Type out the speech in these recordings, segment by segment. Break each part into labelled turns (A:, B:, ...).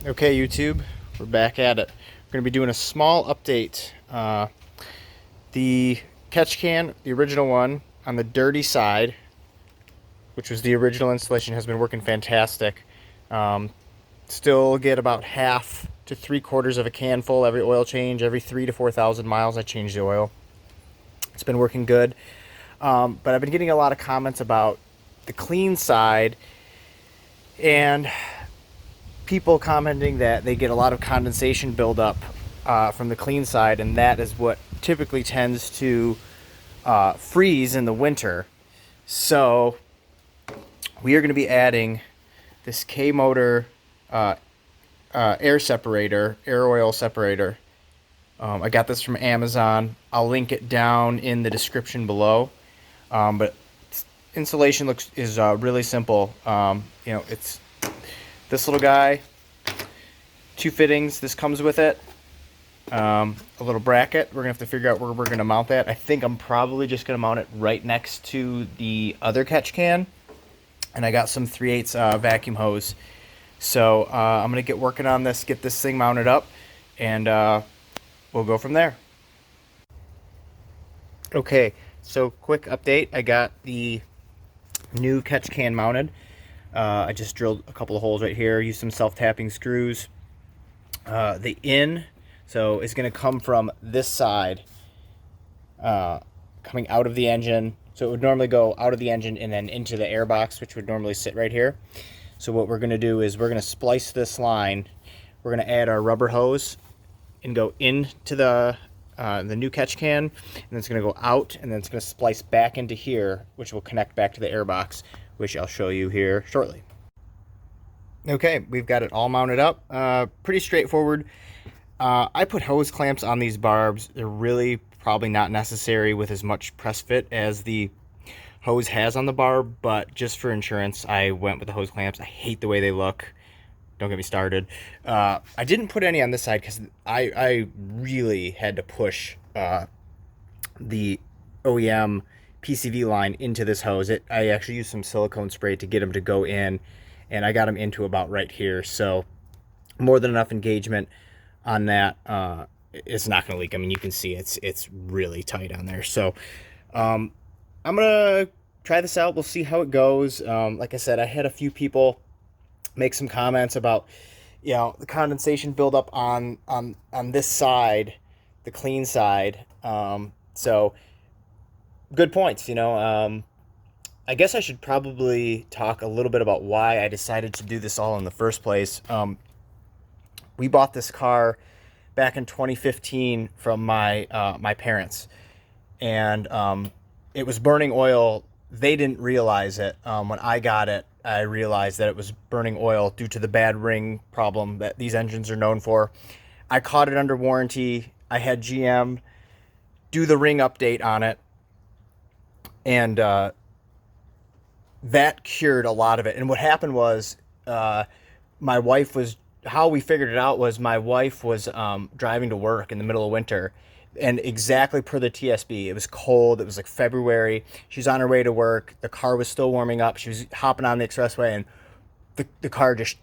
A: Okay, YouTube, we're back at it. We're going to be doing a small update. The catch can, the original one, on the dirty side, which was the original installation, has been working fantastic. Um, Still get about half to 3/4 of a can full every oil change. Every 3 to 4 thousand miles, I change the oil. It's been working good. But I've been getting a lot of comments about the clean side, and people commenting that they get a lot of condensation buildup from the clean side, and that is what typically tends to freeze in the winter. So we are going to be adding this K motor air oil separator. I got this from Amazon. I'll link it down in the description below. But installation is really simple. It's this little guy, two fittings. This comes with it. A little bracket. We're gonna have to figure out where we're gonna mount that. I think I'm probably just gonna mount it right next to the other catch can. And I got some 3/8 vacuum hose. So I'm gonna get working on this, get this thing mounted up, and we'll go from there. Okay, so quick update. I got the new catch can mounted. I just drilled a couple of holes right here, used some self-tapping screws. The in, so it's going to come from this side, coming out of the engine. So it would normally go out of the engine and then into the air box, which would normally sit right here. So what we're going to do is we're going to splice this line. We're going to add our rubber hose and go into the new catch can, and then it's going to go out, and then it's going to splice back into here, which will connect back to the air box, which I'll show you here shortly. Okay, we've got it all mounted up. Pretty straightforward. I put hose clamps on these barbs. They're really probably not necessary with as much press fit as the hose has on the barb, but just for insurance, I went with the hose clamps. I hate the way they look. Don't get me started. I didn't put any on this side because I really had to push the OEM PCV line into this hose. I actually used some silicone spray to get them to go in, and I got them into about right here. So more than enough engagement on that. It's not going to leak. I mean, you can see it's really tight on there. So I'm going to try this out. We'll see how it goes. Like I said, I had a few people make some comments about, the condensation buildup on this side, the clean side. So good points. I guess I should probably talk a little bit about why I decided to do this all in the first place. We bought this car back in 2015 from my parents, and it was burning oil. They didn't realize it. When I got it, I realized that it was burning oil due to the bad ring problem that these engines are known for. I caught it under warranty. I had GM do the ring update on it, and that cured a lot of it. And what happened was, my wife was, how we figured it out was my wife was driving to work in the middle of winter, and exactly per the TSB, it was cold. It was like February. She's on her way to work. The car was still warming up. She was hopping on the expressway, and the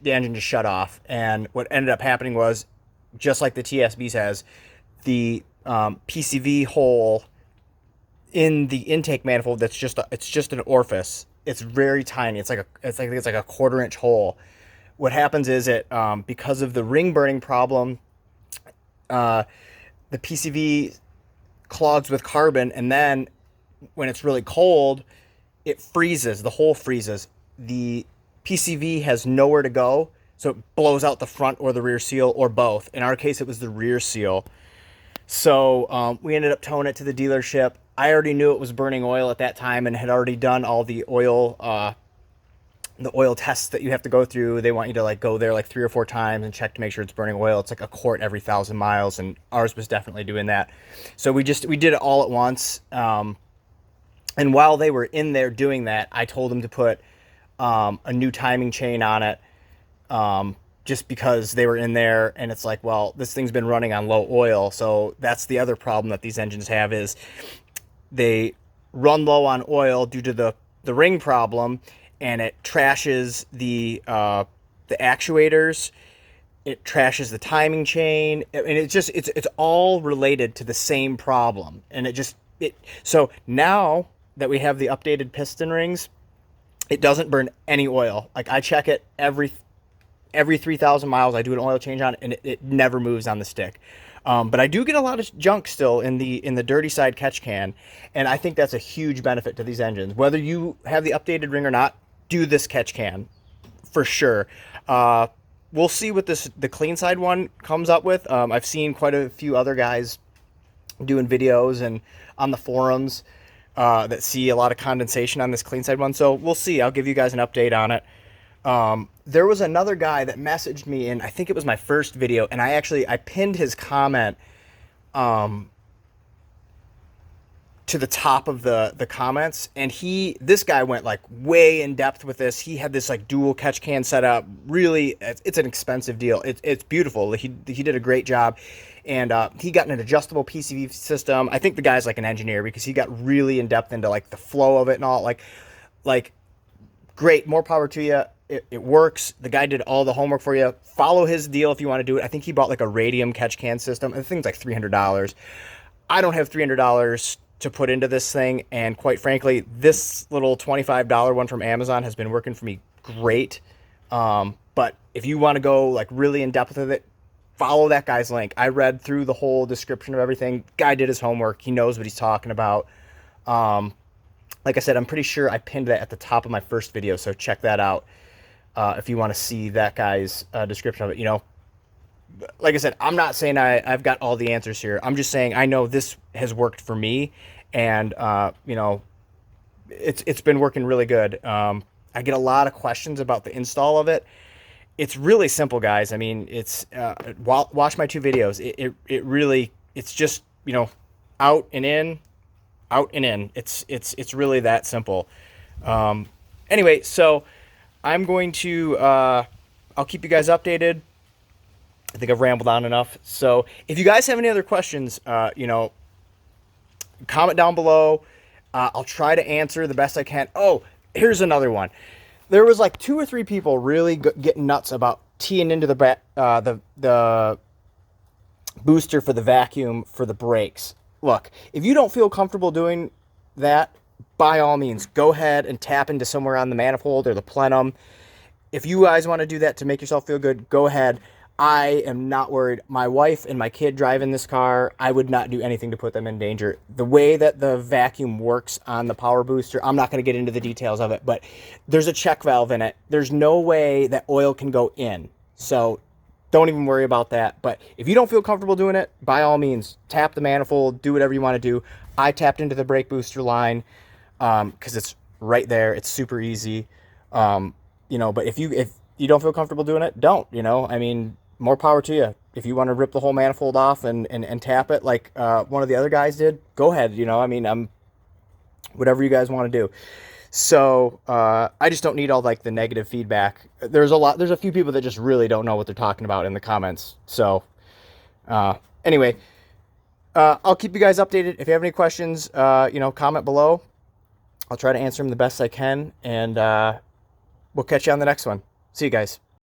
A: engine just shut off. And what ended up happening was, just like the TSB says, the PCV hole in the intake manifold, it's just an orifice. It's very tiny. It's like a 1/4 inch hole. What happens is because of the ring burning problem, the PCV clogs with carbon, and then when it's really cold, it freezes. The hole freezes. The PCV has nowhere to go, so it blows out the front or the rear seal, or both. In our case, it was the rear seal. So we ended up towing it to the dealership. I already knew it was burning oil at that time and had already done all the oil tests that you have to go through. They want you to go there 3 or 4 times and check to make sure it's burning oil. It's like a quart every 1,000 miles, and ours was definitely doing that. So we did it all at once. And while they were in there doing that, I told them to put a new timing chain on it, just because they were in there, and it's like, well, this thing's been running on low oil. So that's the other problem that these engines have, is they run low on oil due to the ring problem, and it trashes the actuators. it trashes the timing chain. And it's all related to the same problem. And so now that we have the updated piston rings, it doesn't burn any oil. Like, I check it every 3,000 miles. I do an oil change on it, and it never moves on the stick. But I do get a lot of junk still in the dirty side catch can, and I think that's a huge benefit to these engines. Whether you have the updated ring or not, do this catch can for sure. We'll see what the clean side one comes up with. I've seen quite a few other guys doing videos and on the forums that see a lot of condensation on this clean side one. So we'll see. I'll give you guys an update on it. There was another guy that messaged me, and I think it was my first video, and I pinned his comment to the top of the comments, and this guy went like way in depth with this. He had this like dual catch can setup. Really, it's an expensive deal. It's beautiful. He did a great job, and he got an adjustable PCV system. I think the guy's like an engineer, because he got really in depth into like the flow of it and all. Like great, more power to you. It works. The guy did all the homework for you. Follow his deal if you want to do it. I think he bought like a radium catch can system. I think it's like $300. I don't have $300 to put into this thing, and quite frankly, this little $25 one from Amazon has been working for me great. But if you want to go like really in depth with it, follow that guy's link. I read through the whole description of everything. Guy did his homework. He knows what he's talking about. Like I said, I'm pretty sure I pinned that at the top of my first video, so check that out if you want to see that guy's description of it. You know, like I said, I'm not saying I've got all the answers here. I'm just saying I know this has worked for me, and you know, it's been working really good. I get a lot of questions about the install of it. It's really simple, guys. I mean, it's watch my 2 videos. It really, it's just, you know, out and in, out and in. It's really that simple. Anyway, so I'm going to I'll keep you guys updated. I think I've rambled on enough. So if you guys have any other questions, you know, comment down below. I'll try to answer the best I can. Oh, here's another one. There was like 2 or 3 people really getting nuts about teeing into the booster for the vacuum for the brakes. Look, if you don't feel comfortable doing that, by all means, go ahead and tap into somewhere on the manifold or the plenum. If you guys want to do that to make yourself feel good, go ahead. I am not worried. My wife and my kid drive in this car. I would not do anything to put them in danger. The way that the vacuum works on the power booster, I'm not going to get into the details of it, but there's a check valve in it. There's no way that oil can go in. So don't even worry about that. But if you don't feel comfortable doing it, by all means, tap the manifold, do whatever you want to do. I tapped into the brake booster line because it's right there. It's super easy. You know, but if you don't feel comfortable doing it, don't, you know, I mean, more power to you. If you want to rip the whole manifold off and tap it like one of the other guys did, go ahead. You know, I mean, whatever you guys want to do. So I just don't need all like the negative feedback. There's a few people that just really don't know what they're talking about in the comments. So anyway, I'll keep you guys updated. If you have any questions, you know, comment below. I'll try to answer them the best I can, and we'll catch you on the next one. See you guys.